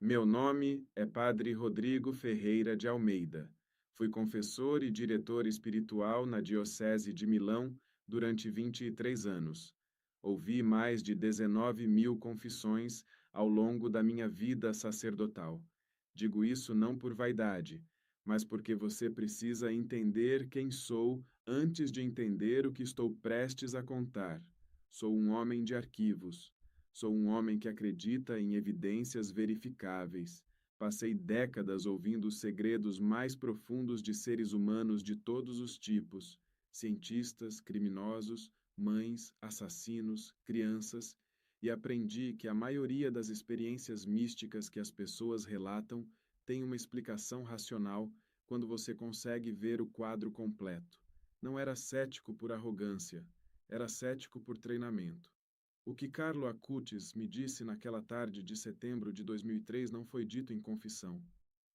Meu nome é Padre Rodrigo Ferreira de Almeida. Fui confessor e diretor espiritual na Diocese de Milão durante 23 anos. Ouvi mais de 19.000 confissões ao longo da minha vida sacerdotal. Digo isso não por vaidade, mas porque você precisa entender quem sou antes de entender o que estou prestes a contar. Sou um homem de arquivos. Sou um homem que acredita em evidências verificáveis. Passei décadas ouvindo os segredos mais profundos de seres humanos de todos os tipos: cientistas, criminosos, mães, assassinos, crianças, e aprendi que a maioria das experiências místicas que as pessoas relatam tem uma explicação racional quando você consegue ver o quadro completo. Não era cético por arrogância, era cético por treinamento. O que Carlo Acutis me disse naquela tarde de setembro de 2003 não foi dito em confissão.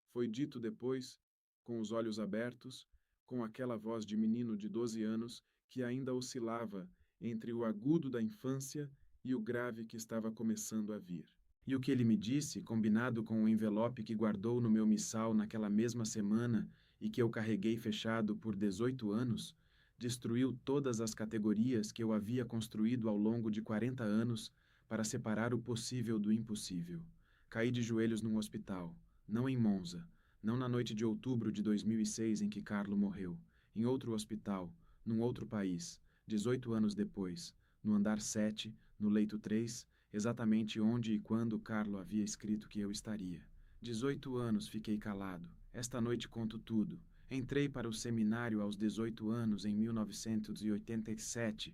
Foi dito depois, com os olhos abertos, com aquela voz de menino de 12 anos que ainda oscilava entre o agudo da infância e o grave que estava começando a vir. E o que ele me disse, combinado com o envelope que guardou no meu missal naquela mesma semana e que eu carreguei fechado por 18 anos, destruiu todas as categorias que eu havia construído ao longo de 40 anos para separar o possível do impossível. Caí de joelhos num hospital, não em Monza, não na noite de outubro de 2006 em que Carlo morreu, em outro hospital, num outro país, 18 anos depois, no andar 7, no leito 3, exatamente onde e quando Carlo havia escrito que eu estaria. 18 anos fiquei calado. Esta noite conto tudo. Entrei para o seminário aos 18 anos em 1987,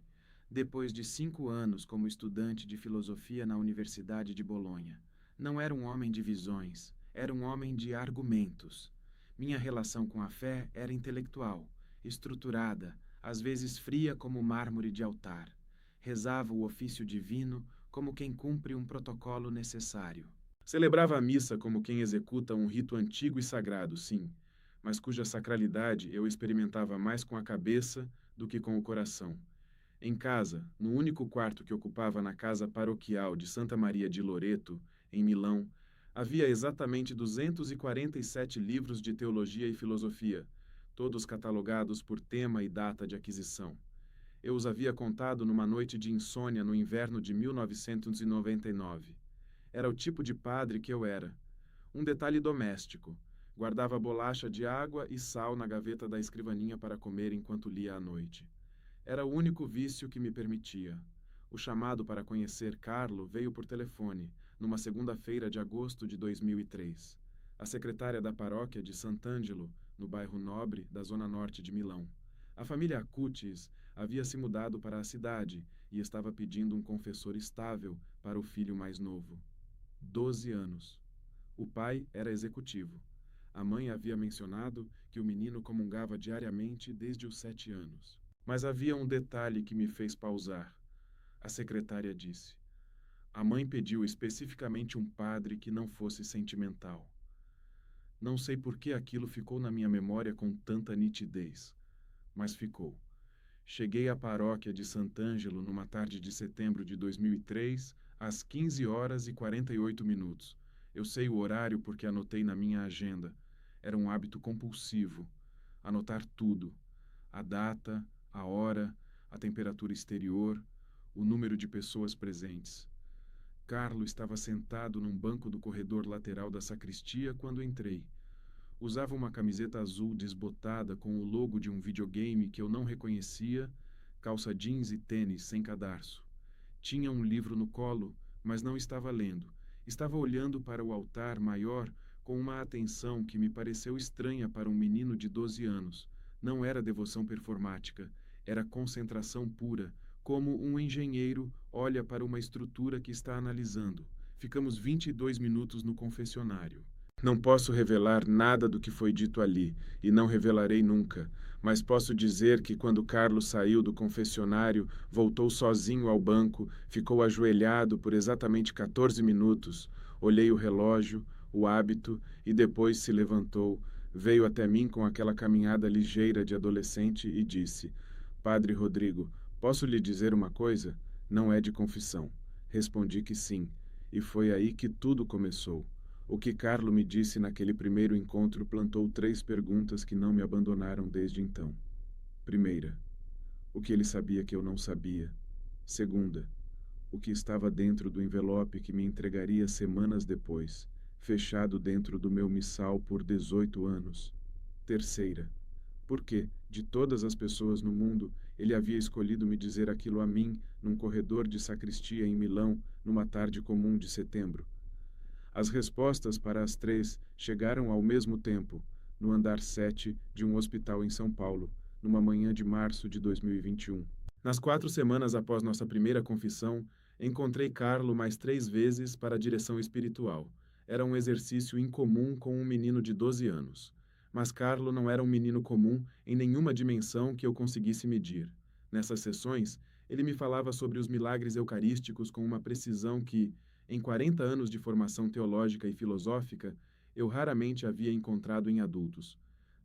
depois de 5 anos como estudante de filosofia na Universidade de Bolonha. Não era um homem de visões, era um homem de argumentos. Minha relação com a fé era intelectual, estruturada, às vezes fria como mármore de altar. Rezava o ofício divino como quem cumpre um protocolo necessário. Celebrava a missa como quem executa um rito antigo e sagrado, sim, mas cuja sacralidade eu experimentava mais com a cabeça do que com o coração. Em casa, no único quarto que ocupava na casa paroquial de Santa Maria de Loreto, em Milão, havia exatamente 247 livros de teologia e filosofia, todos catalogados por tema e data de aquisição. Eu os havia contado numa noite de insônia no inverno de 1999. Era o tipo de padre que eu era. Um detalhe doméstico. Guardava bolacha de água e sal na gaveta da escrivaninha para comer enquanto lia à noite. Era o único vício que me permitia. O chamado para conhecer Carlo veio por telefone, numa segunda-feira de agosto de 2003. A secretária da paróquia de Sant'Angelo, no bairro Nobre da zona norte de Milão. A família Acutis havia se mudado para a cidade e estava pedindo um confessor estável para o filho mais novo. 12 anos. O pai era executivo. A mãe havia mencionado que o menino comungava diariamente desde os 7 anos. Mas havia um detalhe que me fez pausar. A secretária disse: a mãe pediu especificamente um padre que não fosse sentimental. Não sei por que aquilo ficou na minha memória com tanta nitidez, mas ficou. Cheguei à paróquia de Sant'Angelo numa tarde de setembro de 2003, às 15 horas e 48 minutos. Eu sei o horário porque anotei na minha agenda. Era um hábito compulsivo. Anotar tudo: a data, a hora, a temperatura exterior, o número de pessoas presentes. Carlo estava sentado num banco do corredor lateral da sacristia quando entrei. Usava uma camiseta azul desbotada com o logo de um videogame que eu não reconhecia, calça jeans e tênis sem cadarço. Tinha um livro no colo, mas não estava lendo. Estava olhando para o altar maior com uma atenção que me pareceu estranha para um menino de 12 anos. Não era devoção performática, era concentração pura, como um engenheiro olha para uma estrutura que está analisando. Ficamos 22 minutos no confessionário. Não posso revelar nada do que foi dito ali, e não revelarei nunca, mas posso dizer que quando Carlos saiu do confessionário, voltou sozinho ao banco, ficou ajoelhado por exatamente 14 minutos, olhei o relógio, o hábito, e depois se levantou, veio até mim com aquela caminhada ligeira de adolescente e disse: Padre Rodrigo, posso lhe dizer uma coisa? Não é de confissão. Respondi que sim, e foi aí que tudo começou. O que Carlo me disse naquele primeiro encontro plantou 3 perguntas que não me abandonaram desde então. Primeira, o que ele sabia que eu não sabia. Segunda, o que estava dentro do envelope que me entregaria semanas depois, fechado dentro do meu missal por 18 anos. Terceira, por que, de todas as pessoas no mundo, ele havia escolhido me dizer aquilo a mim, num corredor de sacristia em Milão, numa tarde comum de setembro? As respostas para as 3 chegaram ao mesmo tempo, no andar 7 de um hospital em São Paulo, numa manhã de março de 2021. Nas 4 semanas após nossa primeira confissão, encontrei Carlo mais 3 vezes para a direção espiritual. Era um exercício incomum com um menino de 12 anos. Mas Carlo não era um menino comum em nenhuma dimensão que eu conseguisse medir. Nessas sessões, ele me falava sobre os milagres eucarísticos com uma precisão que, em 40 anos de formação teológica e filosófica, eu raramente havia encontrado em adultos.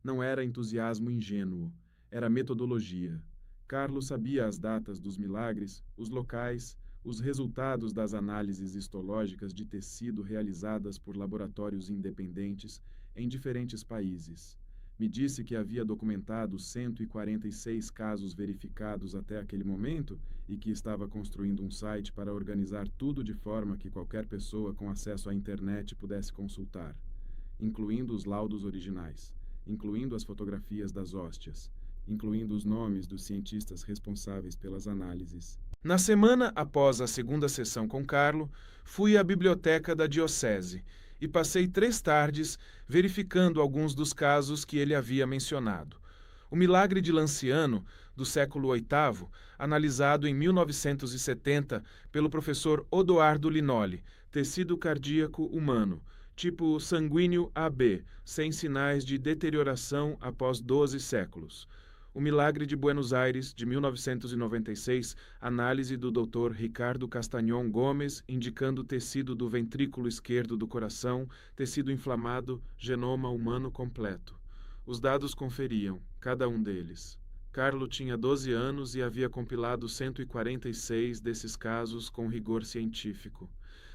Não era entusiasmo ingênuo, era metodologia. Carlos sabia as datas dos milagres, os locais, os resultados das análises histológicas de tecido realizadas por laboratórios independentes em diferentes países. Me disse que havia documentado 146 casos verificados até aquele momento e que estava construindo um site para organizar tudo de forma que qualquer pessoa com acesso à internet pudesse consultar, incluindo os laudos originais, incluindo as fotografias das hóstias, incluindo os nomes dos cientistas responsáveis pelas análises. Na semana após a segunda sessão com Carlo, fui à biblioteca da diocese e passei 3 tardes verificando alguns dos casos que ele havia mencionado. O milagre de Lanciano, do século VIII, analisado em 1970 pelo professor Odoardo Linoli, tecido cardíaco humano, tipo sanguíneo AB, sem sinais de deterioração após 12 séculos. O milagre de Buenos Aires, de 1996, análise do Dr. Ricardo Castagnon Gomes, indicando tecido do ventrículo esquerdo do coração, tecido inflamado, genoma humano completo. Os dados conferiam, cada um deles. Carlo tinha 12 anos e havia compilado 146 desses casos com rigor científico.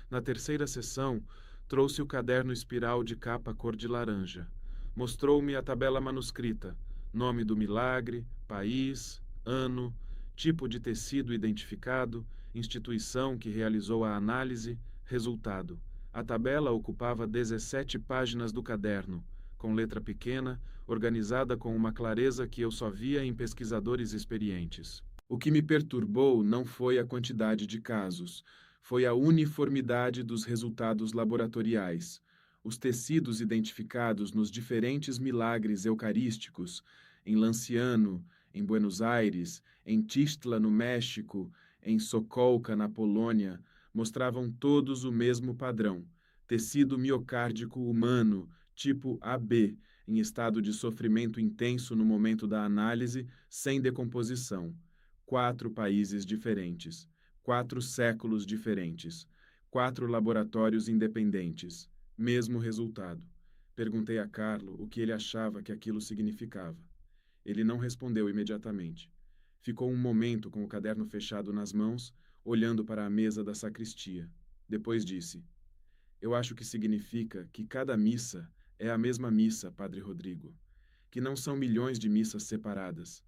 Na terceira sessão, trouxe o caderno espiral de capa cor de laranja. Mostrou-me a tabela manuscrita, nome do milagre, país, ano, tipo de tecido identificado, instituição que realizou a análise, resultado. A tabela ocupava 17 páginas do caderno, com letra pequena, organizada com uma clareza que eu só via em pesquisadores experientes. O que me perturbou não foi a quantidade de casos, foi a uniformidade dos resultados laboratoriais. Os tecidos identificados nos diferentes milagres eucarísticos, em Lanciano, em Buenos Aires, em Tistla, no México, em Sokolka, na Polônia, mostravam todos o mesmo padrão: tecido miocárdico humano, tipo AB, em estado de sofrimento intenso no momento da análise, sem decomposição. 4 países diferentes, 4 séculos diferentes, 4 laboratórios independentes, mesmo resultado. Perguntei a Carlo o que ele achava que aquilo significava. Ele não respondeu imediatamente. Ficou um momento com o caderno fechado nas mãos, olhando para a mesa da sacristia. Depois disse: "Eu acho que significa que cada missa é a mesma missa, Padre Rodrigo. Que não são milhões de missas separadas.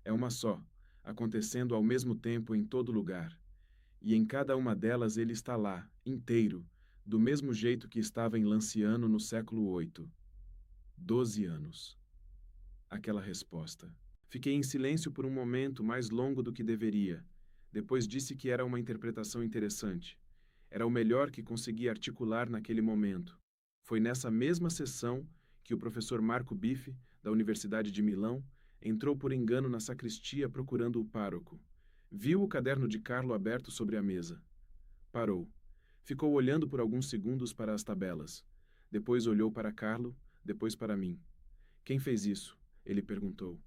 É uma só, acontecendo ao mesmo tempo em todo lugar. E em cada uma delas ele está lá, inteiro, do mesmo jeito que estava em Lanciano no século VIII. 12 anos." Aquela resposta. Fiquei em silêncio por um momento mais longo do que deveria. Depois disse que era uma interpretação interessante. Era o melhor que consegui articular naquele momento. Foi nessa mesma sessão que o professor Marco Biffi, da Universidade de Milão, entrou por engano na sacristia procurando o pároco. Viu o caderno de Carlo aberto sobre a mesa. Parou. Ficou olhando por alguns segundos para as tabelas. Depois olhou para Carlo, depois para mim. "Quem fez isso?" ele perguntou.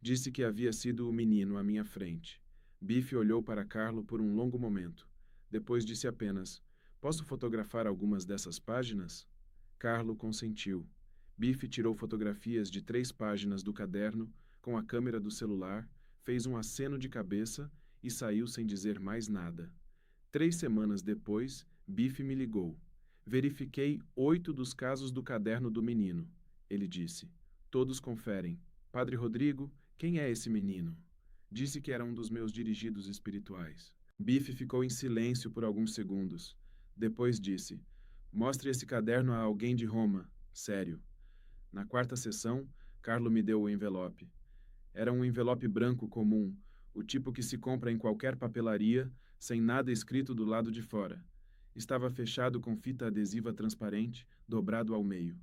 Disse que havia sido o menino à minha frente. Bife olhou para Carlo por um longo momento. Depois disse apenas: "Posso fotografar algumas dessas páginas?" Carlo consentiu. Bife tirou fotografias de 3 páginas do caderno com a câmera do celular, fez um aceno de cabeça e saiu sem dizer mais nada. 3 semanas depois, Bife me ligou. Verifiquei 8 dos casos do caderno do menino, ele disse. Todos conferem. Padre Rodrigo, quem é esse menino? Disse que era um dos meus dirigidos espirituais. Bife ficou em silêncio por alguns segundos. Depois disse: Mostre esse caderno a alguém de Roma. Sério. Na quarta sessão, Carlo me deu o envelope. Era um envelope branco comum, o tipo que se compra em qualquer papelaria, sem nada escrito do lado de fora. Estava fechado com fita adesiva transparente, dobrado ao meio.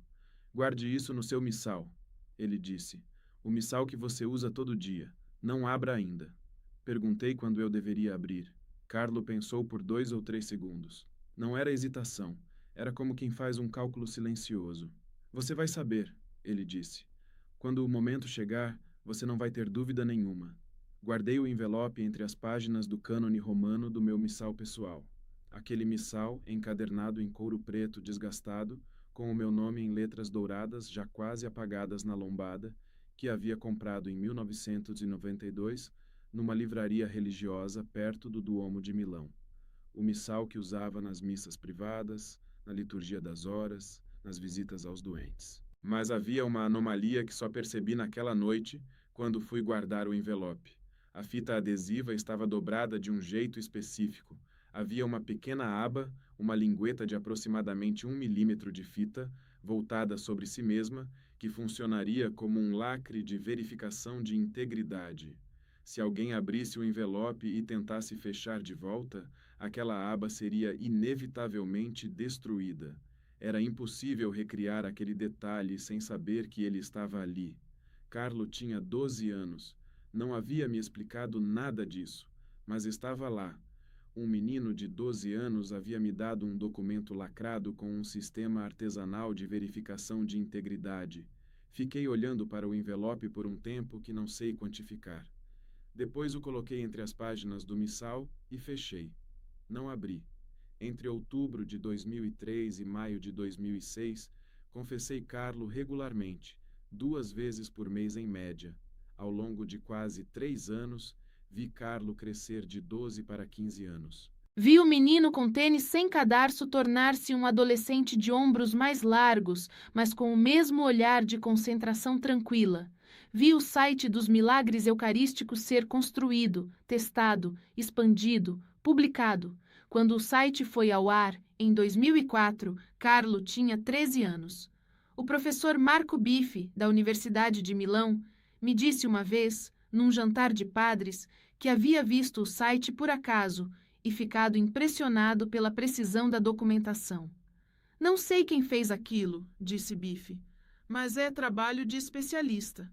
Guarde isso no seu missal, ele disse. O missal que você usa todo dia. Não abra ainda. Perguntei quando eu deveria abrir. Carlo pensou por 2 ou 3 segundos. Não era hesitação. Era como quem faz um cálculo silencioso. Você vai saber, ele disse. Quando o momento chegar, você não vai ter dúvida nenhuma. Guardei o envelope entre as páginas do cânone romano do meu missal pessoal. Aquele missal, encadernado em couro preto desgastado, com o meu nome em letras douradas já quase apagadas na lombada, que havia comprado em 1992 numa livraria religiosa perto do Duomo de Milão. O missal que usava nas missas privadas, na liturgia das horas, nas visitas aos doentes. Mas havia uma anomalia que só percebi naquela noite, quando fui guardar o envelope. A fita adesiva estava dobrada de um jeito específico. Havia uma pequena aba, uma lingueta de aproximadamente 1 milímetro de fita, voltada sobre si mesma, que funcionaria como um lacre de verificação de integridade. Se alguém abrisse o envelope e tentasse fechar de volta, aquela aba seria inevitavelmente destruída. Era impossível recriar aquele detalhe sem saber que ele estava ali. Carlo tinha 12 anos. Não havia me explicado nada disso, mas estava lá. Um menino de 12 anos havia me dado um documento lacrado com um sistema artesanal de verificação de integridade. Fiquei olhando para o envelope por um tempo que não sei quantificar. Depois o coloquei entre as páginas do missal e fechei. Não abri. Entre outubro de 2003 e maio de 2006, confessei Carlo regularmente, 2 vezes por mês em média. Ao longo de quase 3 anos, vi Carlo crescer de 12 para 15 anos. Vi o menino com tênis sem cadarço tornar-se um adolescente de ombros mais largos, mas com o mesmo olhar de concentração tranquila. Vi o site dos milagres eucarísticos ser construído, testado, expandido, publicado. Quando o site foi ao ar, em 2004, Carlo tinha 13 anos. O professor Marco Biffi, da Universidade de Milão, me disse uma vez, num jantar de padres, que havia visto o site por acaso e ficado impressionado pela precisão da documentação. Não sei quem fez aquilo, disse Biffi, mas é trabalho de especialista.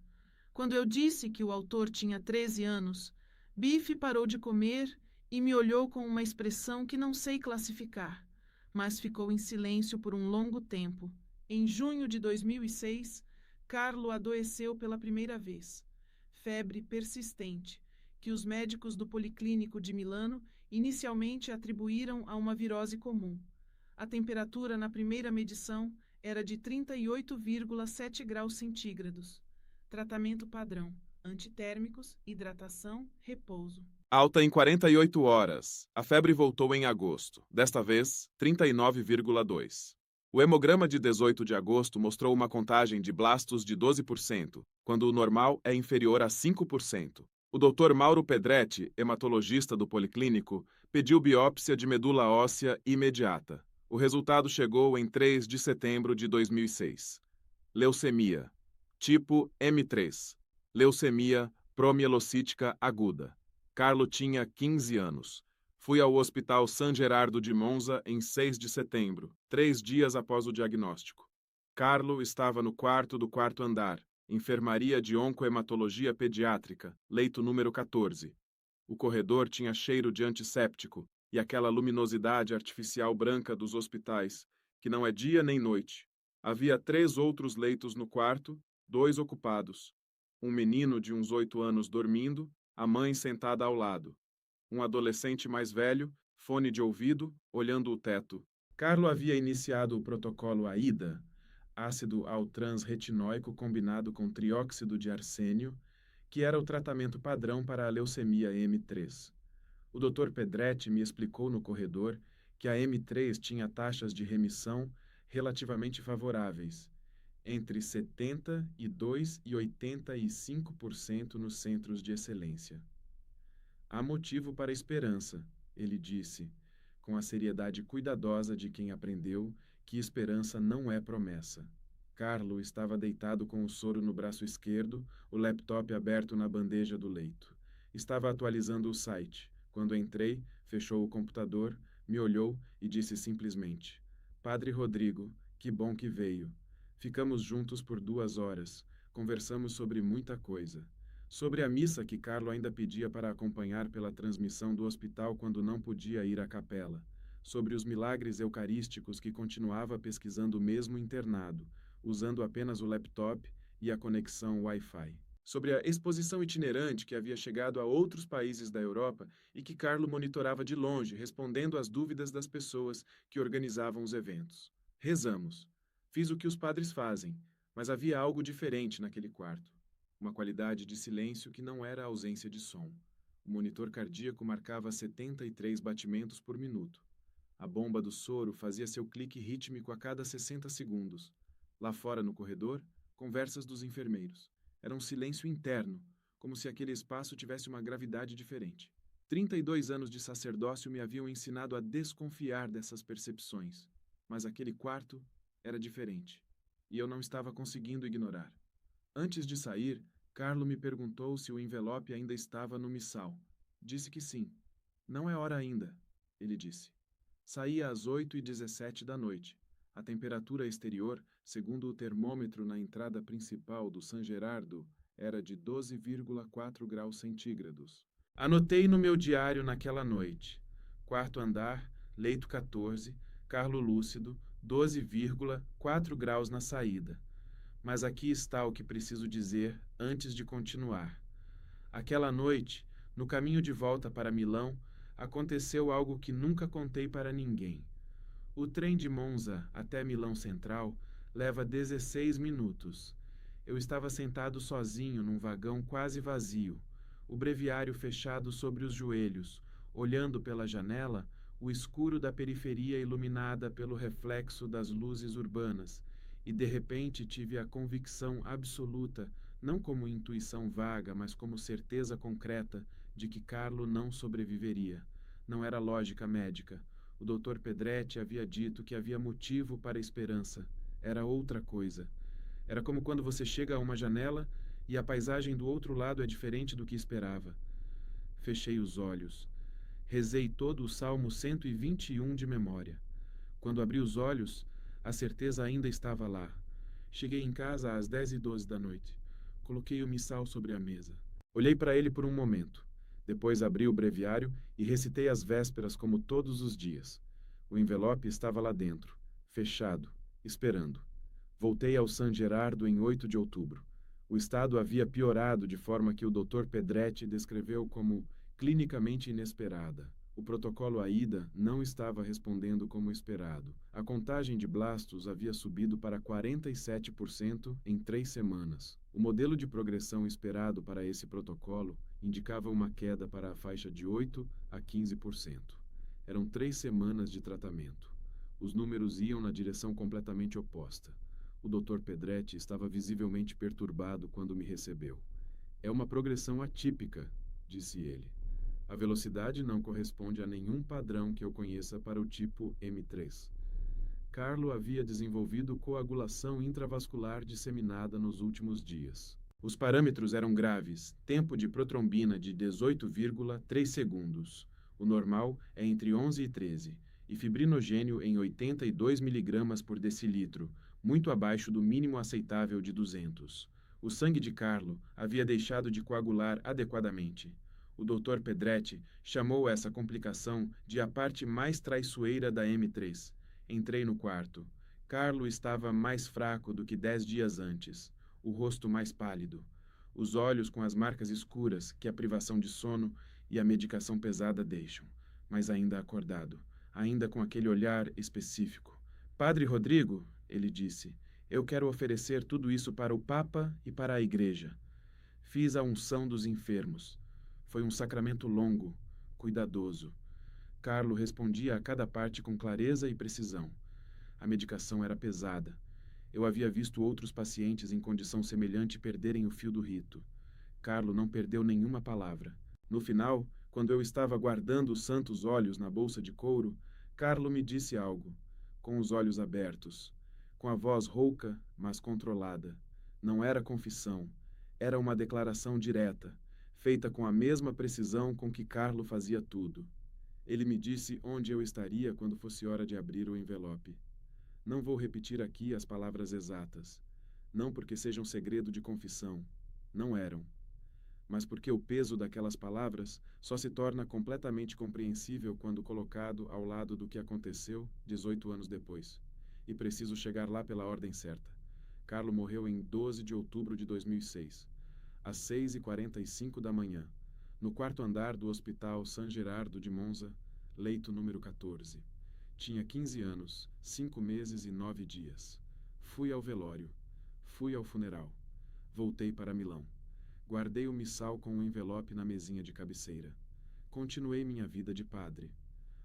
Quando eu disse que o autor tinha 13 anos, Biffi parou de comer e me olhou com uma expressão que não sei classificar, mas ficou em silêncio por um longo tempo. Em junho de 2006, Carlo adoeceu pela primeira vez. Febre persistente, que os médicos do Policlínico de Milano inicialmente atribuíram a uma virose comum. A temperatura na primeira medição era de 38,7 graus centígrados. Tratamento padrão: antitérmicos, hidratação, repouso. Alta em 48 horas. A febre voltou em agosto, desta vez 39,2. O hemograma de 18 de agosto mostrou uma contagem de blastos de 12%, quando o normal é inferior a 5%. O Dr. Mauro Pedretti, hematologista do Policlínico, pediu biópsia de medula óssea imediata. O resultado chegou em 3 de setembro de 2006. Leucemia. Tipo M3. Leucemia promielocítica aguda. Carlo tinha 15 anos. Fui ao Hospital San Gerardo de Monza em 6 de setembro, 3 dias após o diagnóstico. Carlo estava no quarto do quarto andar, enfermaria de oncohematologia pediátrica, leito número 14. O corredor tinha cheiro de antisséptico e aquela luminosidade artificial branca dos hospitais, que não é dia nem noite. Havia 3 outros leitos no quarto, 2 ocupados. Um menino de uns 8 anos dormindo, a mãe sentada ao lado. Um adolescente mais velho, fone de ouvido, olhando o teto. Carlo havia iniciado o protocolo AIDA, ácido altrans-retinóico combinado com trióxido de arsênio, que era o tratamento padrão para a leucemia M3. O Dr. Pedretti me explicou no corredor que a M3 tinha taxas de remissão relativamente favoráveis, entre 72% e 85% nos centros de excelência. Há motivo para esperança, ele disse, com a seriedade cuidadosa de quem aprendeu que esperança não é promessa. Carlo estava deitado com o soro no braço esquerdo, o laptop aberto na bandeja do leito. Estava atualizando o site. Quando entrei, fechou o computador, me olhou e disse simplesmente: Padre Rodrigo, que bom que veio. Ficamos juntos por 2 horas. Conversamos sobre muita coisa. Sobre a missa que Carlo ainda pedia para acompanhar pela transmissão do hospital quando não podia ir à capela. Sobre os milagres eucarísticos que continuava pesquisando mesmo internado, usando apenas o laptop e a conexão Wi-Fi. Sobre a exposição itinerante que havia chegado a outros países da Europa e que Carlo monitorava de longe, respondendo às dúvidas das pessoas que organizavam os eventos. Rezamos. Fiz o que os padres fazem, mas havia algo diferente naquele quarto. Uma qualidade de silêncio que não era a ausência de som. O monitor cardíaco marcava 73 batimentos por minuto. A bomba do soro fazia seu clique rítmico a cada 60 segundos. Lá fora, no corredor, conversas dos enfermeiros. Era um silêncio interno, como se aquele espaço tivesse uma gravidade diferente. 32 anos de sacerdócio me haviam ensinado a desconfiar dessas percepções. Mas aquele quarto era diferente, e eu não estava conseguindo ignorar. Antes de sair, Carlo me perguntou se o envelope ainda estava no missal. Disse que sim. Não é hora ainda, ele disse. Saía às 8h17 da noite. A temperatura exterior, segundo o termômetro na entrada principal do San Gerardo, era de 12,4 graus centígrados. Anotei no meu diário naquela noite. 4º andar, leito 14, Carlo lúcido, 12,4 graus na saída. Mas aqui está o que preciso dizer antes de continuar. Aquela noite, no caminho de volta para Milão, aconteceu algo que nunca contei para ninguém. O trem de Monza até Milão Central leva 16 minutos. Eu estava sentado sozinho num vagão quase vazio, o breviário fechado sobre os joelhos, olhando pela janela o escuro da periferia iluminada pelo reflexo das luzes urbanas, e de repente tive a convicção absoluta, não como intuição vaga, mas como certeza concreta, de que Carlo não sobreviveria. Não era lógica médica. O Dr. Pedretti havia dito que havia motivo para a esperança. Era outra coisa. Era como quando você chega a uma janela e a paisagem do outro lado é diferente do que esperava. Fechei os olhos. Rezei todo o Salmo 121 de memória. Quando abri os olhos, a certeza ainda estava lá. Cheguei em casa às 10h12 da noite. Coloquei o missal sobre a mesa. Olhei para ele por um momento. Depois abri o breviário e recitei as vésperas como todos os dias. O envelope estava lá dentro, fechado, esperando. Voltei ao San Gerardo em 8 de outubro. O estado havia piorado de forma que o Dr. Pedretti descreveu como clinicamente inesperada. O protocolo AIDA não estava respondendo como esperado. A contagem de blastos havia subido para 47% em 3 semanas. O modelo de progressão esperado para esse protocolo indicava uma queda para a faixa de 8% a 15%. Eram 3 semanas de tratamento. Os números iam na direção completamente oposta. O Dr. Pedretti estava visivelmente perturbado quando me recebeu. É uma progressão atípica, disse ele. A velocidade não corresponde a nenhum padrão que eu conheça para o tipo M3. Carlo havia desenvolvido coagulação intravascular disseminada nos últimos dias. Os parâmetros eram graves, tempo de protrombina de 18,3 segundos. O normal é entre 11 e 13, e fibrinogênio em 82 mg por decilitro, muito abaixo do mínimo aceitável de 200. O sangue de Carlo havia deixado de coagular adequadamente. O Dr. Pedretti chamou essa complicação de a parte mais traiçoeira da M3. Entrei no quarto. Carlo estava mais fraco do que 10 dias antes, o rosto mais pálido, os olhos com as marcas escuras que a privação de sono e a medicação pesada deixam, mas ainda acordado, ainda com aquele olhar específico. Padre Rodrigo, ele disse, eu quero oferecer tudo isso para o Papa e para a Igreja. Fiz a unção dos enfermos. Foi um sacramento longo, cuidadoso. Carlo respondia a cada parte com clareza e precisão. A medicação era pesada. Eu havia visto outros pacientes em condição semelhante perderem o fio do rito. Carlo não perdeu nenhuma palavra. No final, quando eu estava guardando os santos óleos na bolsa de couro, Carlo me disse algo, com os olhos abertos, com a voz rouca, mas controlada. Não era confissão, era uma declaração direta, feita com a mesma precisão com que Carlo fazia tudo. Ele me disse onde eu estaria quando fosse hora de abrir o envelope. Não vou repetir aqui as palavras exatas, não porque sejam segredo de confissão, não eram, mas porque o peso daquelas palavras só se torna completamente compreensível quando colocado ao lado do que aconteceu 18 anos depois. E preciso chegar lá pela ordem certa. Carlo morreu em 12 de outubro de 2006, às 6h45 da manhã, no quarto andar do Hospital San Gerardo de Monza, leito número 14. Tinha 15 anos, 5 meses e 9 dias. Fui ao velório. Fui ao funeral. Voltei para Milão. Guardei o missal com o envelope na mesinha de cabeceira. Continuei minha vida de padre.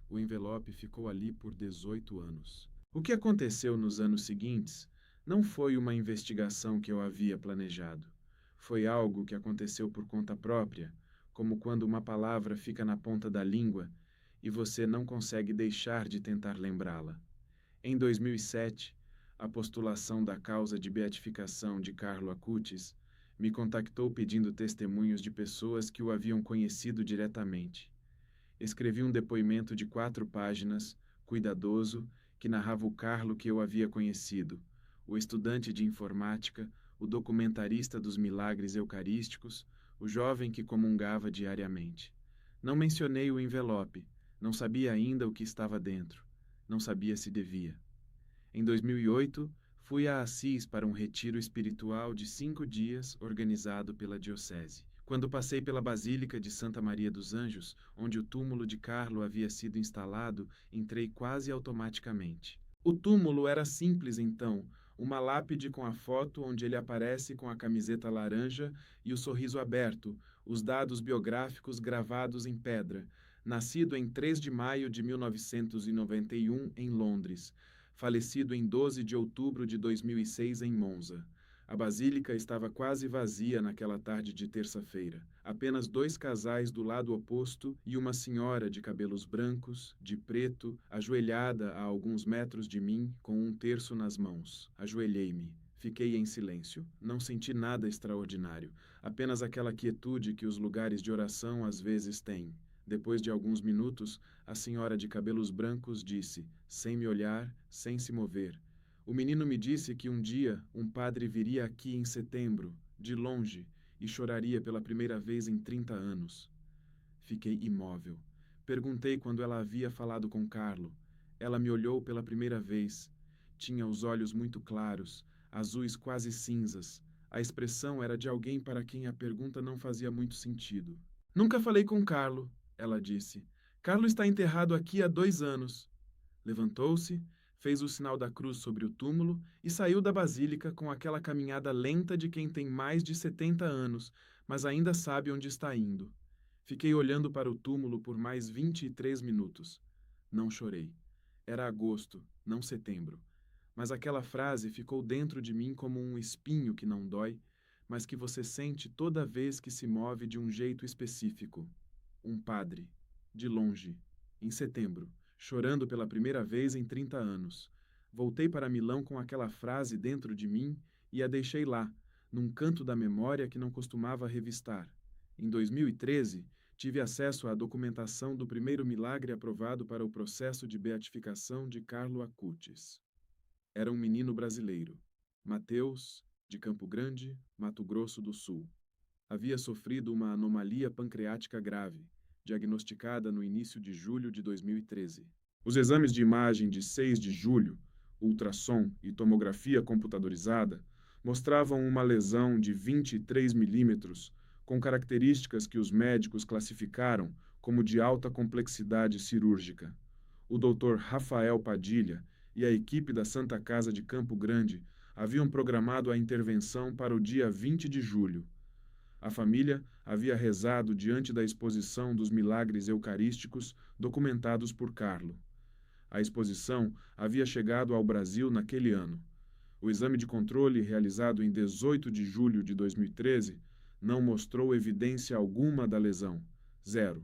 O envelope ficou ali por 18 anos. O que aconteceu nos anos seguintes não foi uma investigação que eu havia planejado. Foi algo que aconteceu por conta própria, como quando uma palavra fica na ponta da língua e você não consegue deixar de tentar lembrá-la. Em 2007, a postulação da causa de beatificação de Carlo Acutis me contactou pedindo testemunhos de pessoas que o haviam conhecido diretamente. Escrevi um depoimento de 4 páginas, cuidadoso, que narrava o Carlo que eu havia conhecido, o estudante de informática, o documentarista dos milagres eucarísticos, o jovem que comungava diariamente. Não mencionei o envelope, não sabia ainda o que estava dentro, não sabia se devia. Em 2008, fui a Assis para um retiro espiritual de 5 dias organizado pela Diocese. Quando passei pela Basílica de Santa Maria dos Anjos, onde o túmulo de Carlo havia sido instalado, entrei quase automaticamente. O túmulo era simples então, uma lápide com a foto onde ele aparece com a camiseta laranja e o sorriso aberto, os dados biográficos gravados em pedra. Nascido em 3 de maio de 1991 em Londres, falecido em 12 de outubro de 2006 em Monza. A basílica estava quase vazia naquela tarde de terça-feira. Apenas 2 casais do lado oposto e uma senhora de cabelos brancos, de preto, ajoelhada a alguns metros de mim, com um terço nas mãos. Ajoelhei-me. Fiquei em silêncio. Não senti nada extraordinário, apenas aquela quietude que os lugares de oração às vezes têm. Depois de alguns minutos, a senhora de cabelos brancos disse, sem me olhar, sem se mover: "O menino me disse que um dia um padre viria aqui em setembro, de longe, e choraria pela primeira vez em 30 anos. Fiquei imóvel. Perguntei quando ela havia falado com Carlo. Ela me olhou pela primeira vez. Tinha os olhos muito claros, azuis quase cinzas. A expressão era de alguém para quem a pergunta não fazia muito sentido. Nunca falei com Carlo, ela disse. Carlo está enterrado aqui há 2 anos. Levantou-se, fez o sinal da cruz sobre o túmulo e saiu da basílica com aquela caminhada lenta de quem tem mais de 70 anos, mas ainda sabe onde está indo. Fiquei olhando para o túmulo por mais 23 minutos. Não chorei. Era agosto, não setembro. Mas aquela frase ficou dentro de mim como um espinho que não dói, mas que você sente toda vez que se move de um jeito específico. Um padre, de longe, em setembro, chorando pela primeira vez em 30 anos. Voltei para Milão com aquela frase dentro de mim e a deixei lá, num canto da memória que não costumava revistar. Em 2013, tive acesso à documentação do primeiro milagre aprovado para o processo de beatificação de Carlo Acutis. Era um menino brasileiro, Mateus, de Campo Grande, Mato Grosso do Sul. Havia sofrido uma anomalia pancreática grave, diagnosticada no início de julho de 2013. Os exames de imagem de 6 de julho, ultrassom e tomografia computadorizada, mostravam uma lesão de 23 milímetros, com características que os médicos classificaram como de alta complexidade cirúrgica. O Dr. Rafael Padilha e a equipe da Santa Casa de Campo Grande haviam programado a intervenção para o dia 20 de julho. A família havia rezado diante da exposição dos milagres eucarísticos documentados por Carlo. A exposição havia chegado ao Brasil naquele ano. O exame de controle, realizado em 18 de julho de 2013, não mostrou evidência alguma da lesão. Zero.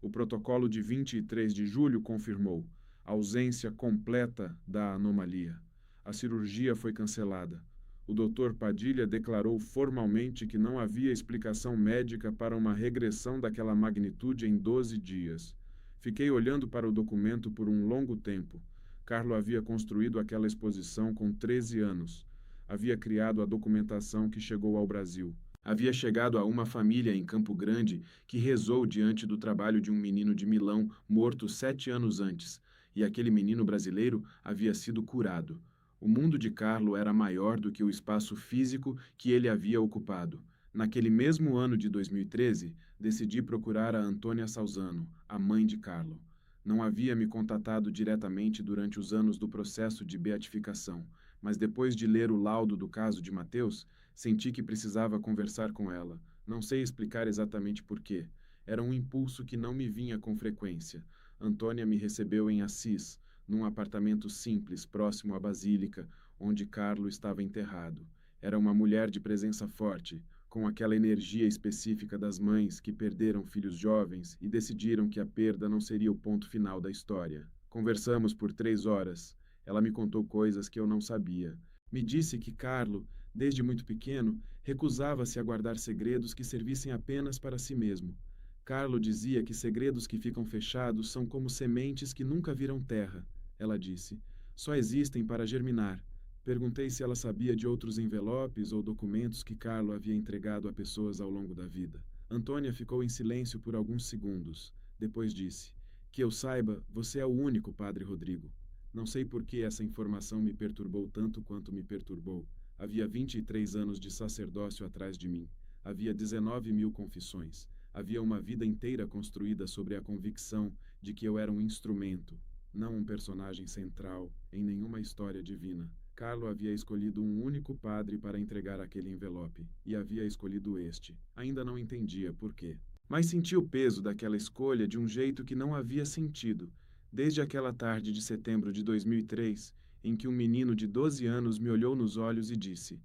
O protocolo de 23 de julho confirmou ausência completa da anomalia. A cirurgia foi cancelada. O Dr. Padilha declarou formalmente que não havia explicação médica para uma regressão daquela magnitude em 12 dias. Fiquei olhando para o documento por um longo tempo. Carlo havia construído aquela exposição com 13 anos. Havia criado a documentação que chegou ao Brasil. Havia chegado a uma família em Campo Grande que rezou diante do trabalho de um menino de Milão morto 7 anos antes, e aquele menino brasileiro havia sido curado. O mundo de Carlo era maior do que o espaço físico que ele havia ocupado. Naquele mesmo ano de 2013, decidi procurar a Antônia Salzano, a mãe de Carlo. Não havia me contatado diretamente durante os anos do processo de beatificação, mas depois de ler o laudo do caso de Mateus, senti que precisava conversar com ela. Não sei explicar exatamente por quê. Era um impulso que não me vinha com frequência. Antônia me recebeu em Assis, num apartamento simples próximo à Basílica, onde Carlo estava enterrado. Era uma mulher de presença forte, com aquela energia específica das mães que perderam filhos jovens e decidiram que a perda não seria o ponto final da história. Conversamos por 3 horas. Ela me contou coisas que eu não sabia. Me disse que Carlo, desde muito pequeno, recusava-se a guardar segredos que servissem apenas para si mesmo. Carlo dizia que segredos que ficam fechados são como sementes que nunca viram terra. Ela disse: só existem para germinar. Perguntei se ela sabia de outros envelopes ou documentos que Carlo havia entregado a pessoas ao longo da vida. Antônia ficou em silêncio por alguns segundos. Depois disse: que eu saiba, você é o único, Padre Rodrigo. Não sei por que essa informação me perturbou tanto quanto me perturbou. Havia 23 anos de sacerdócio atrás de mim. Havia 19.000 confissões. Havia uma vida inteira construída sobre a convicção de que eu era um instrumento, não um personagem central em nenhuma história divina. Carlo havia escolhido um único padre para entregar aquele envelope, e havia escolhido este. Ainda não entendia por quê. Mas senti o peso daquela escolha de um jeito que não havia sentido, desde aquela tarde de setembro de 2003, em que um menino de 12 anos me olhou nos olhos e disse: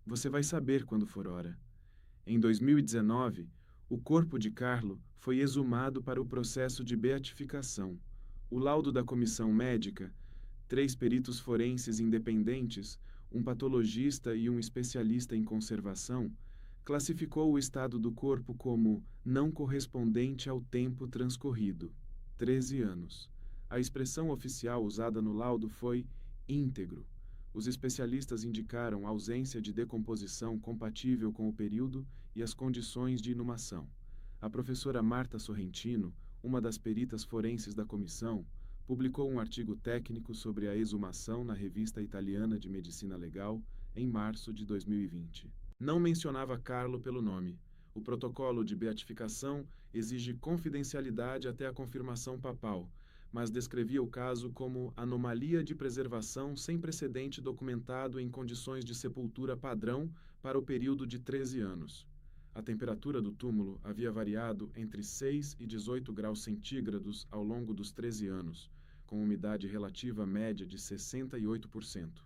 você vai saber quando for hora. Em 2019, o corpo de Carlo foi exumado para o processo de beatificação. O laudo da comissão médica, 3 peritos forenses independentes, um patologista e um especialista em conservação, classificou o estado do corpo como não correspondente ao tempo transcorrido, 13 anos. A expressão oficial usada no laudo foi íntegro. Os especialistas indicaram ausência de decomposição compatível com o período e as condições de inumação. A professora Marta Sorrentino, uma das peritas forenses da comissão, publicou um artigo técnico sobre a exumação na Revista Italiana de Medicina Legal em março de 2020. Não mencionava Carlo pelo nome. O protocolo de beatificação exige confidencialidade até a confirmação papal, mas descrevia o caso como anomalia de preservação sem precedente documentado em condições de sepultura padrão para o período de 13 anos. A temperatura do túmulo havia variado entre 6 e 18 graus centígrados ao longo dos 13 anos, com umidade relativa média de 68%.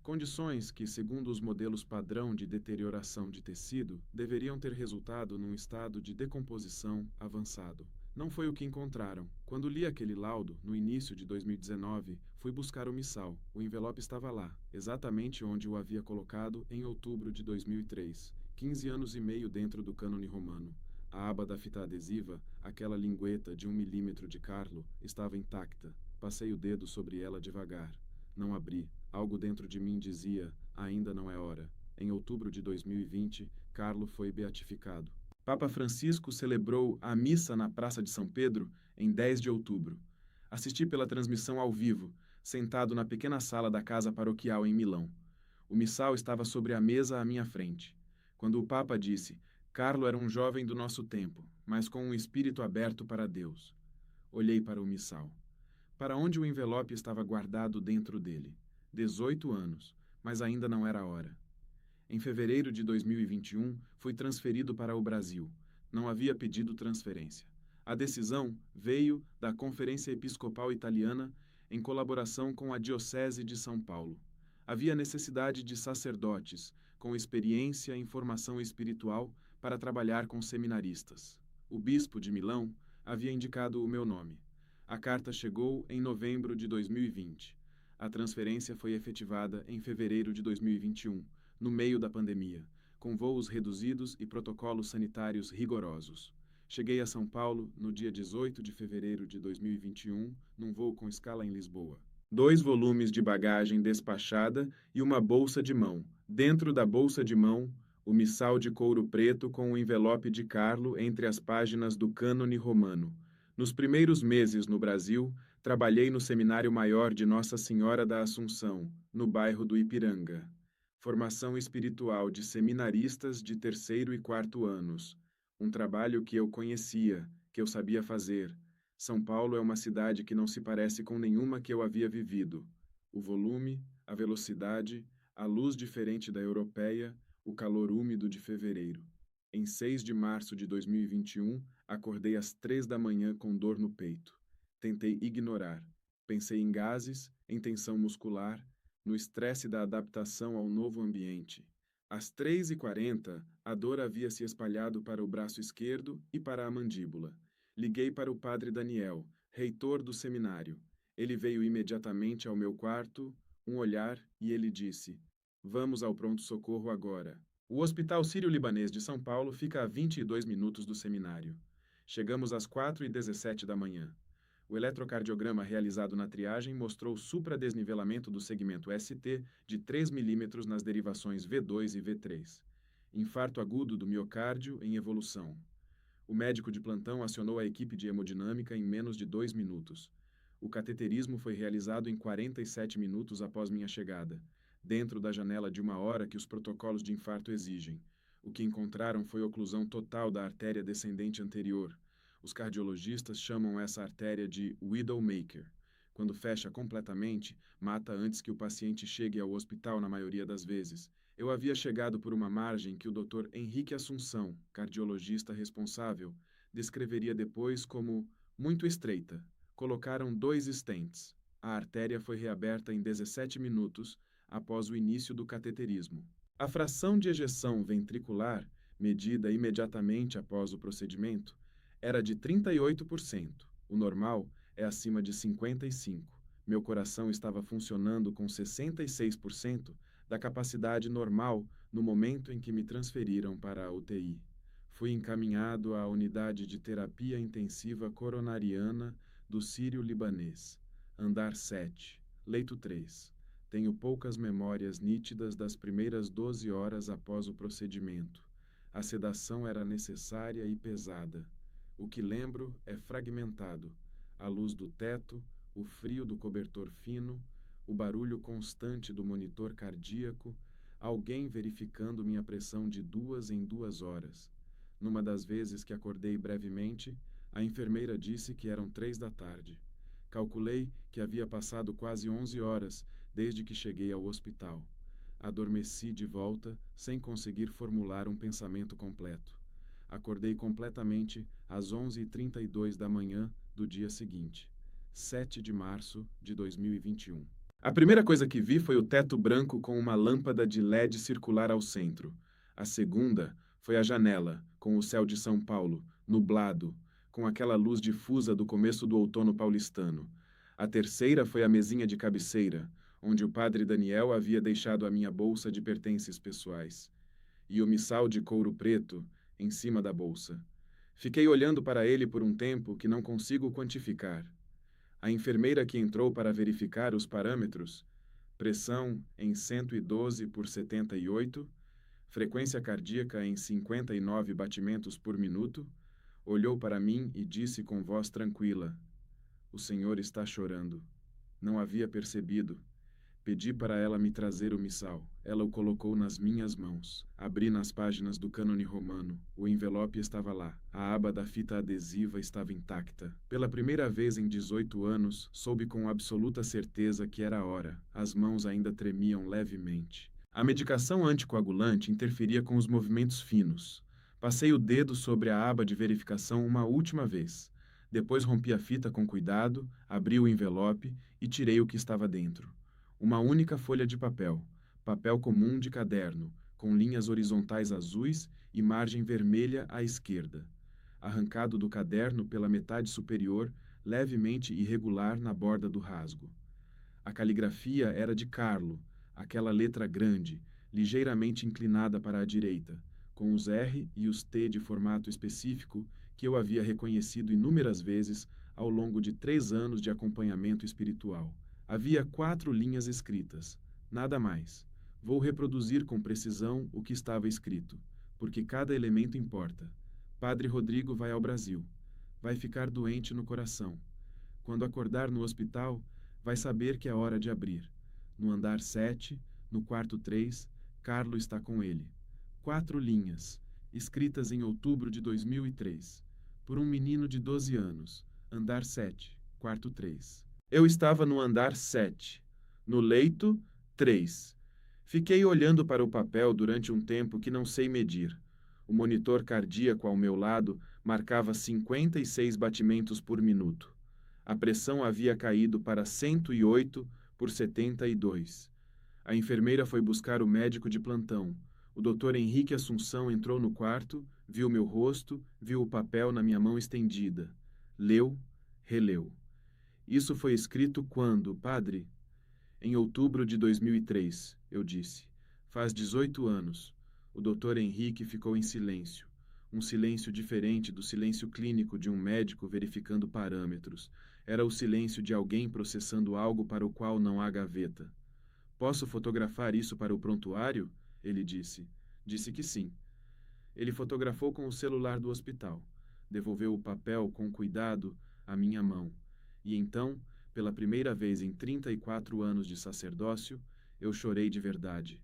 Condições que, segundo os modelos padrão de deterioração de tecido, deveriam ter resultado num estado de decomposição avançado. Não foi o que encontraram. Quando li aquele laudo, no início de 2019, fui buscar o missal. O envelope estava lá, exatamente onde o havia colocado em outubro de 2003. 15 anos e meio dentro do cânone romano. A aba da fita adesiva, aquela lingueta de 1 milímetro de Carlo, estava intacta. Passei o dedo sobre ela devagar. Não abri. Algo dentro de mim dizia: ainda não é hora. Em outubro de 2020, Carlo foi beatificado. Papa Francisco celebrou a missa na Praça de São Pedro em 10 de outubro. Assisti pela transmissão ao vivo, sentado na pequena sala da casa paroquial em Milão. O missal estava sobre a mesa à minha frente. Quando o Papa disse: Carlo era um jovem do nosso tempo, mas com um espírito aberto para Deus. Olhei para o missal. Para onde o envelope estava guardado dentro dele. 18 anos, mas ainda não era hora. Em fevereiro de 2021, fui transferido para o Brasil. Não havia pedido transferência. A decisão veio da Conferência Episcopal Italiana em colaboração com a Diocese de São Paulo. Havia necessidade de sacerdotes com experiência em formação espiritual para trabalhar com seminaristas. O bispo de Milão havia indicado o meu nome. A carta chegou em novembro de 2020. A transferência foi efetivada em fevereiro de 2021, no meio da pandemia, com voos reduzidos e protocolos sanitários rigorosos. Cheguei a São Paulo no dia 18 de fevereiro de 2021, num voo com escala em Lisboa. 2 volumes de bagagem despachada e uma bolsa de mão. Dentro da bolsa de mão, o missal de couro preto com o envelope de Carlo entre as páginas do Cânone Romano. Nos primeiros meses no Brasil, trabalhei no Seminário Maior de Nossa Senhora da Assunção, no bairro do Ipiranga. Formação espiritual de seminaristas de 3º e 4º anos. Um trabalho que eu conhecia, que eu sabia fazer. São Paulo é uma cidade que não se parece com nenhuma que eu havia vivido. O volume, a velocidade, a luz diferente da europeia, o calor úmido de fevereiro. Em 6 de março de 2021, acordei às 3 da manhã com dor no peito. Tentei ignorar. Pensei em gases, em tensão muscular, no estresse da adaptação ao novo ambiente. Às 3h40, a dor havia se espalhado para o braço esquerdo e para a mandíbula. Liguei para o padre Daniel, reitor do seminário. Ele veio imediatamente ao meu quarto, um olhar, e ele disse: "Vamos ao pronto-socorro agora." O Hospital Sírio-Libanês de São Paulo fica a 22 minutos do seminário. Chegamos às 4h17 da manhã. O eletrocardiograma realizado na triagem mostrou supradesnivelamento do segmento ST de 3 milímetros nas derivações V2 e V3. Infarto agudo do miocárdio em evolução. O médico de plantão acionou a equipe de hemodinâmica em menos de 2 minutos. O cateterismo foi realizado em 47 minutos após minha chegada, dentro da janela de 1 hora que os protocolos de infarto exigem. O que encontraram foi oclusão total da artéria descendente anterior. Os cardiologistas chamam essa artéria de widowmaker. Quando fecha completamente, mata antes que o paciente chegue ao hospital na maioria das vezes. Eu havia chegado por uma margem que o Dr. Henrique Assunção, cardiologista responsável, descreveria depois como muito estreita. Colocaram 2 stents. A artéria foi reaberta em 17 minutos após o início do cateterismo. A fração de ejeção ventricular, medida imediatamente após o procedimento, era de 38%. O normal é acima de 55%. Meu coração estava funcionando com 66% da capacidade normal no momento em que me transferiram para a UTI. Fui encaminhado à unidade de terapia intensiva coronariana do Sírio-Libanês. Andar 7, leito 3. Tenho poucas memórias nítidas das primeiras 12 horas após o procedimento. A sedação era necessária e pesada. O que lembro é fragmentado. A luz do teto, o frio do cobertor fino, o barulho constante do monitor cardíaco, alguém verificando minha pressão de 2 em 2 horas. Numa das vezes que acordei brevemente, a enfermeira disse que eram 3 da tarde. Calculei que havia passado quase 11 horas desde que cheguei ao hospital. Adormeci de volta, sem conseguir formular um pensamento completo. Acordei completamente às 11h32 da manhã do dia seguinte, 7 de março de 2021. A primeira coisa que vi foi o teto branco com uma lâmpada de LED circular ao centro. A segunda foi a janela, com o céu de São Paulo, nublado, com aquela luz difusa do começo do outono paulistano. A terceira foi a mesinha de cabeceira, onde o padre Daniel havia deixado a minha bolsa de pertences pessoais. E o missal de couro preto em cima da bolsa. Fiquei olhando para ele por um tempo que não consigo quantificar. A enfermeira que entrou para verificar os parâmetros, pressão em 112/78, frequência cardíaca em 59 batimentos por minuto, olhou para mim e disse com voz tranquila: "O senhor está chorando." Não havia percebido. Pedi para ela me trazer o missal. Ela o colocou nas minhas mãos. Abri nas páginas do Cânone Romano. O envelope estava lá. A aba da fita adesiva estava intacta. Pela primeira vez em 18 anos, soube com absoluta certeza que era a hora. As mãos ainda tremiam levemente. A medicação anticoagulante interferia com os movimentos finos. Passei o dedo sobre a aba de verificação uma última vez. Depois rompi a fita com cuidado, abri o envelope e tirei o que estava dentro. Uma única folha de papel, papel comum de caderno, com linhas horizontais azuis e margem vermelha à esquerda. Arrancado do caderno pela metade superior, levemente irregular na borda do rasgo. A caligrafia era de Carlo, aquela letra grande, ligeiramente inclinada para a direita, com os R e os T de formato específico que eu havia reconhecido inúmeras vezes ao longo de 3 anos de acompanhamento espiritual. Havia 4 linhas escritas, nada mais. Vou reproduzir com precisão o que estava escrito, porque cada elemento importa. Padre Rodrigo vai ao Brasil. Vai ficar doente no coração. Quando acordar no hospital, vai saber que é hora de abrir. No andar 7, no quarto 3, Carlo está com ele. 4 linhas, escritas em outubro de 2003, por um menino de 12 anos. Andar 7, quarto 3. Eu estava no andar 7, no leito 3. Fiquei olhando para o papel durante um tempo que não sei medir. O monitor cardíaco ao meu lado marcava 56 batimentos por minuto. A pressão havia caído para 108 por 72. A enfermeira foi buscar o médico de plantão. O doutor Henrique Assunção entrou no quarto, viu meu rosto, viu o papel na minha mão estendida. Leu, releu. Isso foi escrito quando, padre? Em outubro de 2003, eu disse. Faz 18 anos. O doutor Henrique ficou em silêncio. Um silêncio diferente do silêncio clínico de um médico verificando parâmetros. Era o silêncio de alguém processando algo para o qual não há gaveta. Posso fotografar isso para o prontuário? Ele disse. Disse que sim. Ele fotografou com o celular do hospital. Devolveu o papel com cuidado à minha mão. E então, pela primeira vez em 34 anos de sacerdócio, eu chorei de verdade.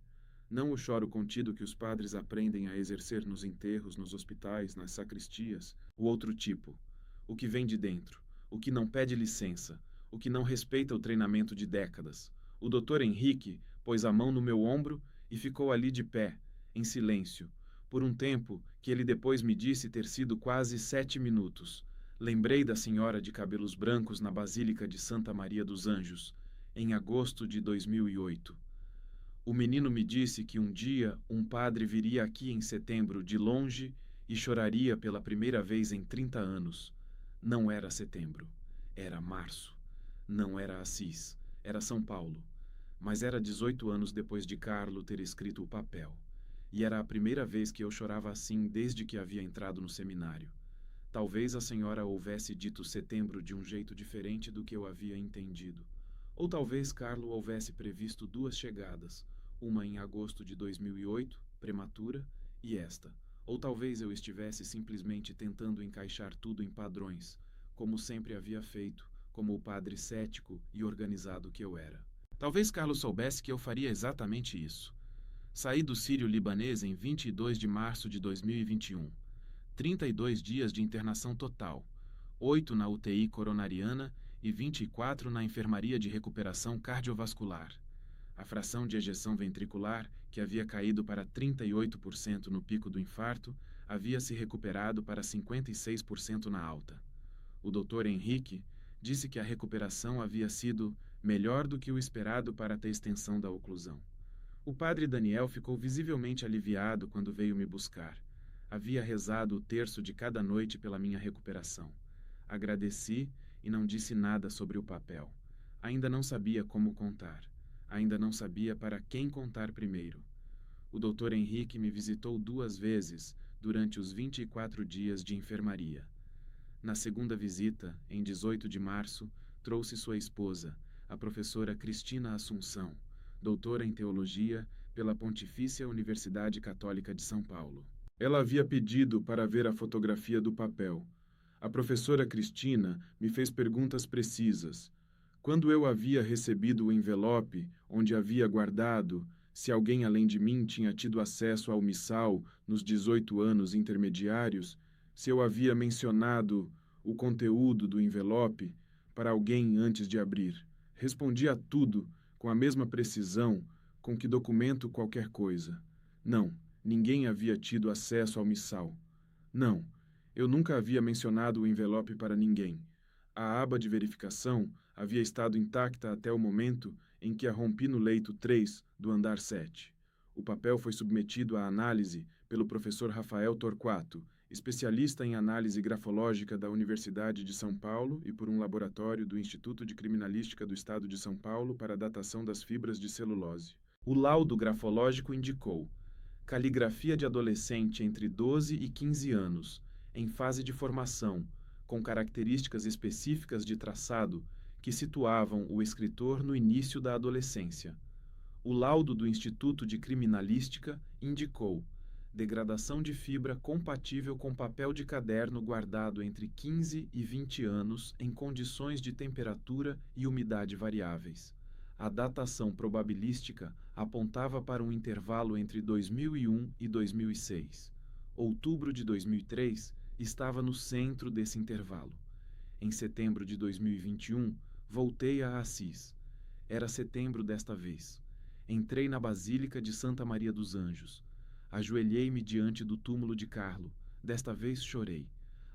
Não o choro contido que os padres aprendem a exercer nos enterros, nos hospitais, nas sacristias. O outro tipo. O que vem de dentro. O que não pede licença. O que não respeita o treinamento de décadas. O doutor Henrique pôs a mão no meu ombro e ficou ali de pé, em silêncio, por um tempo que ele depois me disse ter sido quase 7 minutos. Lembrei da senhora de cabelos brancos na Basílica de Santa Maria dos Anjos, em agosto de 2008. O menino me disse que um dia um padre viria aqui em setembro de longe e choraria pela primeira vez em 30 anos. Não era setembro, era março. Não era Assis, era São Paulo. Mas era 18 anos depois de Carlo ter escrito o papel. E era a primeira vez que eu chorava assim desde que havia entrado no seminário. Talvez a senhora houvesse dito setembro de um jeito diferente do que eu havia entendido. Ou talvez Carlo houvesse previsto 2 chegadas, uma em agosto de 2008, prematura, e esta. Ou talvez eu estivesse simplesmente tentando encaixar tudo em padrões, como sempre havia feito, como o padre cético e organizado que eu era. Talvez Carlo soubesse que eu faria exatamente isso. Saí do Sírio-Libanês em 22 de março de 2021. 32 dias de internação total, 8 na UTI coronariana e 24 na enfermaria de recuperação cardiovascular. A fração de ejeção ventricular, que havia caído para 38% no pico do infarto, havia se recuperado para 56% na alta. O Dr. Henrique disse que a recuperação havia sido melhor do que o esperado para a extensão da oclusão. O padre Daniel ficou visivelmente aliviado quando veio me buscar. Havia rezado o terço de cada noite pela minha recuperação. Agradeci e não disse nada sobre o papel. Ainda não sabia como contar. Ainda não sabia para quem contar primeiro. O Dr. Henrique me visitou 2 vezes durante os 24 dias de enfermaria. Na segunda visita, em 18 de março, trouxe sua esposa, a professora Cristina Assunção, doutora em teologia pela Pontifícia Universidade Católica de São Paulo. Ela havia pedido para ver a fotografia do papel. A professora Cristina me fez perguntas precisas. Quando eu havia recebido o envelope, onde havia guardado, se alguém além de mim tinha tido acesso ao missal nos 18 anos intermediários, se eu havia mencionado o conteúdo do envelope para alguém antes de abrir. Respondi a tudo com a mesma precisão, Com que documento qualquer coisa? Não, ninguém havia tido acesso ao missal. Não, eu nunca havia mencionado o envelope para ninguém. A aba de verificação havia estado intacta até o momento em que a rompi no leito 3 do andar 7. O papel foi submetido à análise pelo professor Rafael Torquato, especialista em análise grafológica da Universidade de São Paulo e por um laboratório do Instituto de Criminalística do Estado de São Paulo para a datação das fibras de celulose. O laudo grafológico indicou caligrafia de adolescente entre 12 e 15 anos, em fase de formação, com características específicas de traçado que situavam o escritor no início da adolescência. O laudo do Instituto de Criminalística indicou degradação de fibra compatível com papel de caderno guardado entre 15 e 20 anos em condições de temperatura e umidade variáveis. A datação probabilística apontava para um intervalo entre 2001 e 2006. Outubro de 2003 estava no centro desse intervalo. Em setembro de 2021, voltei a Assis. Era setembro desta vez. Entrei na Basílica de Santa Maria dos Anjos. Ajoelhei-me diante do túmulo de Carlo. Desta vez chorei.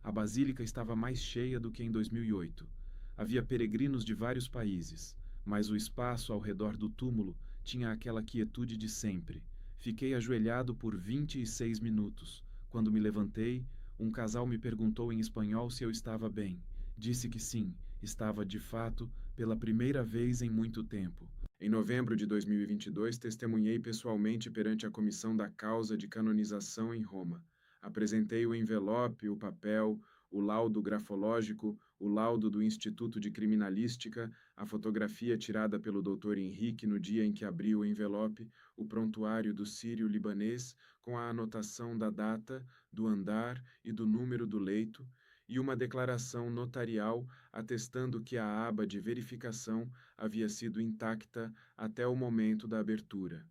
A basílica estava mais cheia do que em 2008. Havia peregrinos de vários países, mas o espaço ao redor do túmulo tinha aquela quietude de sempre. Fiquei ajoelhado por 26 minutos. Quando me levantei, um casal me perguntou em espanhol se eu estava bem. Disse que sim, estava de fato pela primeira vez em muito tempo. Em novembro de 2022, testemunhei pessoalmente perante a comissão da causa de canonização em Roma. Apresentei o envelope, o papel, o laudo grafológico, o laudo do Instituto de Criminalística, a fotografia tirada pelo Dr. Henrique no dia em que abriu o envelope, o prontuário do sírio-libanês com a anotação da data, do andar e do número do leito, e uma declaração notarial atestando que a aba de verificação havia sido intacta até o momento da abertura.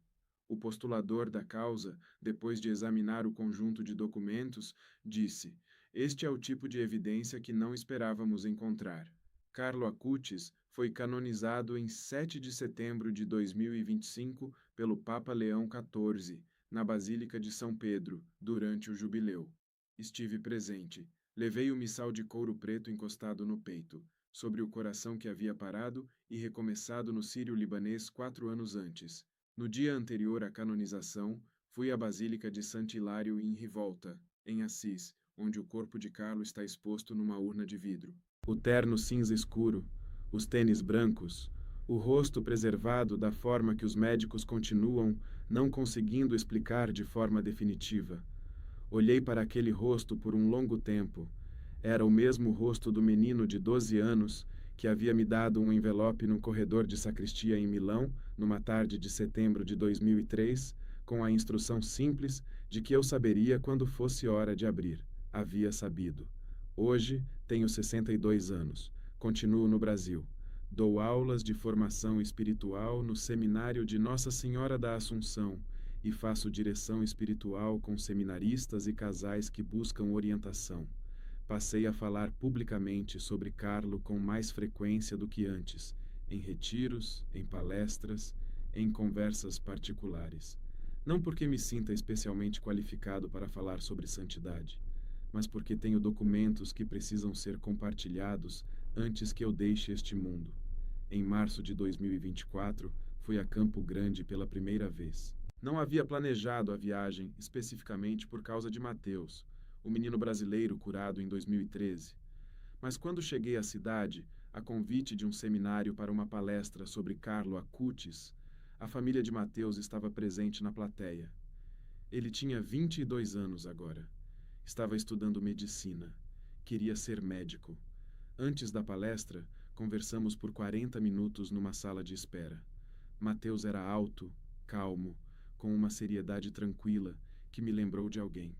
O postulador da causa, depois de examinar o conjunto de documentos, disse: "Este é o tipo de evidência que não esperávamos encontrar." Carlo Acutis foi canonizado em 7 de setembro de 2025 pelo Papa Leão XIV, na Basílica de São Pedro, durante o jubileu. Estive presente. Levei o missal de couro preto encostado no peito, sobre o coração que havia parado e recomeçado no sírio-libanês 4 anos antes. No dia anterior à canonização, fui à Basílica de Sant'Ilario em Rivolta, em Assis, onde o corpo de Carlo está exposto numa urna de vidro. O terno cinza escuro, os tênis brancos, o rosto preservado da forma que os médicos continuam não conseguindo explicar de forma definitiva. Olhei para aquele rosto por um longo tempo. Era o mesmo rosto do menino de 12 anos que havia me dado um envelope no corredor de sacristia em Milão, numa tarde de setembro de 2003, com a instrução simples de que eu saberia quando fosse hora de abrir. Havia sabido. Hoje tenho 62 anos. Continuo no Brasil. Dou aulas de formação espiritual no seminário de Nossa Senhora da Assunção e faço direção espiritual com seminaristas e casais que buscam orientação. Passei a falar publicamente sobre Carlo com mais frequência do que antes, em retiros, em palestras, em conversas particulares. Não porque me sinta especialmente qualificado para falar sobre santidade, mas porque tenho documentos que precisam ser compartilhados antes que eu deixe este mundo. Em março de 2024, fui a Campo Grande pela primeira vez. Não havia planejado a viagem especificamente por causa de Mateus, o menino brasileiro curado em 2013. Mas quando cheguei à cidade, a convite de um seminário para uma palestra sobre Carlo Acutis, a família de Mateus estava presente na plateia. Ele tinha 22 anos agora. Estava estudando medicina. Queria ser médico. Antes da palestra, conversamos por 40 minutos numa sala de espera. Mateus era alto, calmo, com uma seriedade tranquila que me lembrou de alguém.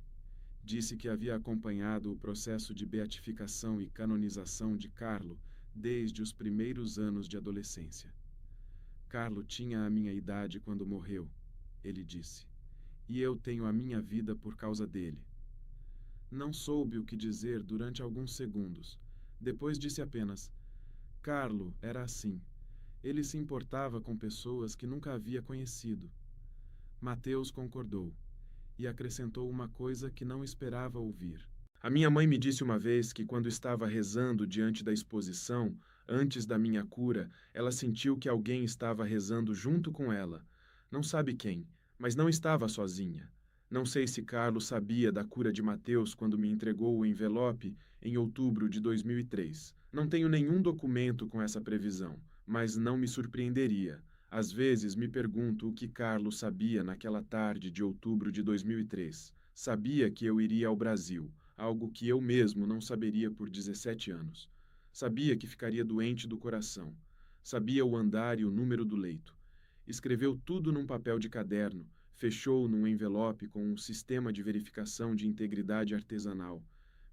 Disse que havia acompanhado o processo de beatificação e canonização de Carlo desde os primeiros anos de adolescência. Carlo tinha a minha idade quando morreu, ele disse, e eu tenho a minha vida por causa dele. Não soube o que dizer durante alguns segundos. Depois disse apenas: Carlo era assim. Ele se importava com pessoas que nunca havia conhecido. Mateus concordou e acrescentou uma coisa que não esperava ouvir. A minha mãe me disse uma vez que, quando estava rezando diante da exposição, antes da minha cura, ela sentiu que alguém estava rezando junto com ela. Não sabe quem, mas não estava sozinha. Não sei se Carlos sabia da cura de Mateus quando me entregou o envelope em outubro de 2003. Não tenho nenhum documento com essa previsão, mas não me surpreenderia. Às vezes me pergunto o que Carlos sabia naquela tarde de outubro de 2003. Sabia que eu iria ao Brasil, algo que eu mesmo não saberia por 17 anos. Sabia que ficaria doente do coração. Sabia o andar e o número do leito. Escreveu tudo num papel de caderno, fechou num envelope com um sistema de verificação de integridade artesanal.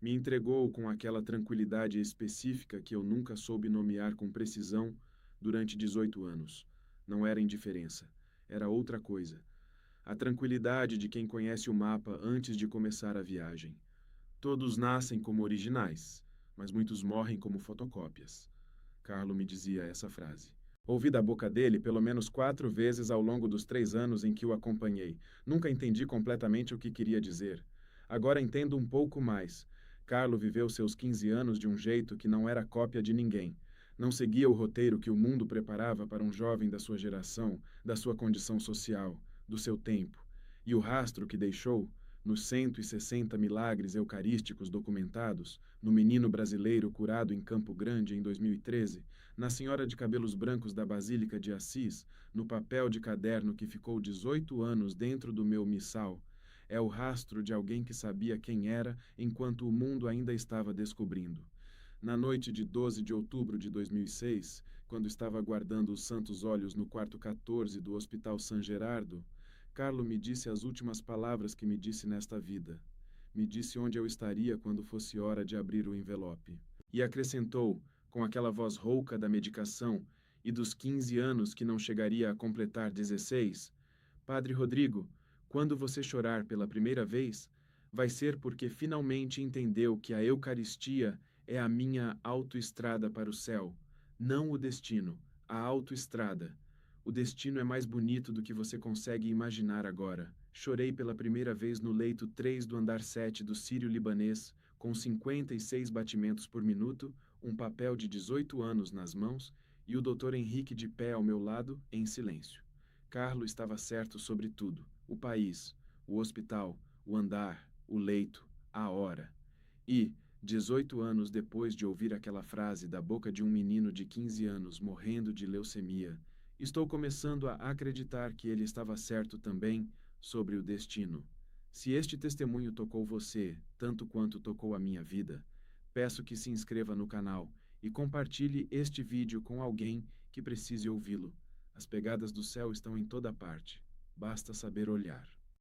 Me entregou com aquela tranquilidade específica que eu nunca soube nomear com precisão durante 18 anos. Não era indiferença, era outra coisa. A tranquilidade de quem conhece o mapa antes de começar a viagem. Todos nascem como originais, mas muitos morrem como fotocópias. Carlo me dizia essa frase. Ouvi da boca dele pelo menos 4 vezes ao longo dos 3 anos em que o acompanhei. Nunca entendi completamente o que queria dizer. Agora entendo um pouco mais. Carlo viveu seus 15 anos de um jeito que não era cópia de ninguém. Não seguia o roteiro que o mundo preparava para um jovem da sua geração, da sua condição social, do seu tempo. E o rastro que deixou, nos 160 milagres eucarísticos documentados, no menino brasileiro curado em Campo Grande em 2013, na senhora de cabelos brancos da Basílica de Assis, no papel de caderno que ficou 18 anos dentro do meu missal, é o rastro de alguém que sabia quem era enquanto o mundo ainda estava descobrindo. Na noite de 12 de outubro de 2006, quando estava guardando os santos óleos no quarto 14 do Hospital San Gerardo, Carlo me disse as últimas palavras que me disse nesta vida. Me disse onde eu estaria quando fosse hora de abrir o envelope. E acrescentou, com aquela voz rouca da medicação e dos 15 anos que não chegaria a completar 16, Padre Rodrigo, quando você chorar pela primeira vez, vai ser porque finalmente entendeu que a Eucaristia é a minha autoestrada para o céu, não o destino, a autoestrada. O destino é mais bonito do que você consegue imaginar agora. Chorei pela primeira vez no leito 3 do andar 7 do Sírio-Libanês, com 56 batimentos por minuto, um papel de 18 anos nas mãos e o Dr. Henrique de pé ao meu lado, em silêncio. Carlo estava certo sobre tudo: o país, o hospital, o andar, o leito, a hora. E, 18 anos depois de ouvir aquela frase da boca de um menino de 15 anos morrendo de leucemia, estou começando a acreditar que ele estava certo também sobre o destino. Se este testemunho tocou você tanto quanto tocou a minha vida, peço que se inscreva no canal e compartilhe este vídeo com alguém que precise ouvi-lo. As pegadas do céu estão em toda parte. Basta saber olhar.